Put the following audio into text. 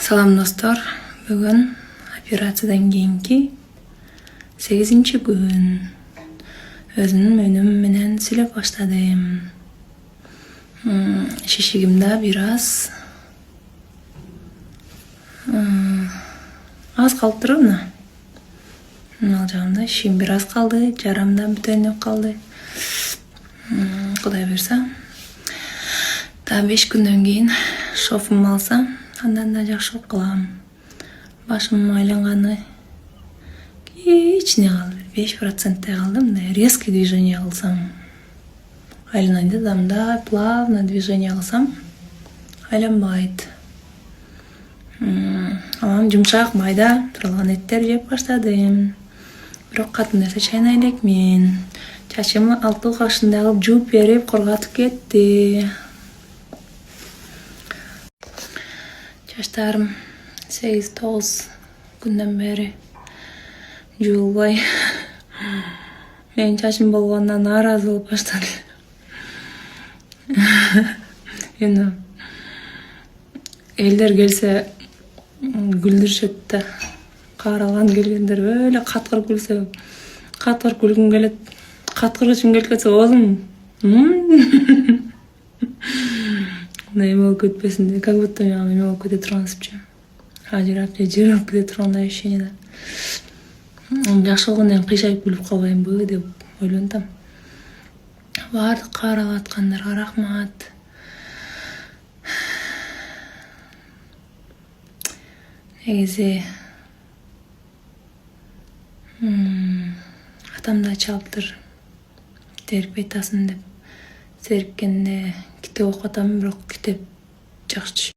Салам достор, бүгүн операциядан кийинки 8-күн. Өзүмдүн өнүм менен сүйлөп баштадым. Шишигимде бир аз калып турат мына. Ал жагында шишим бир аз калды, жарамда бүтөнүп калды. Кудай буйрса, да 5 күндөн кийин шофумду алсам, андан да жакшы болуп калам. Башым айланганы кичине калды, 5% калды. Мындай резкий движение кылсам айланайт да, мындай плавно движение кылсам айланбайт. Анан жумшак майда туралган эттер жеп баштадым. Бирок катуу нерсе чайнай элекмин. Чачымы 6 кашындай кылып жууп берип корготуп кетти. Чачтарым 8-9 күндөн бери жуулбай. Менин чачым болгондон нааразы болуп баштады. Эми элдер келсе күлдүрүшөт да. Каралган келгендер эле каткыр күлсө, каткыр күлгүм келет. Каткыргычым келип кетсе, оозум эме болуп кетпесин, как будто эме болуп кете тургансыпчы. Ажырап же жырылып кете тургандай ощущение. Жакшы болгондон кыйшайып күлүп калбаймбы деп ойлонтам. Баардык каралып аткандарга рахмат. Негизи атам да чалыптыр. Терпей атасын деп. Зериккенде китеп окуп атам, бирок китеп жакшы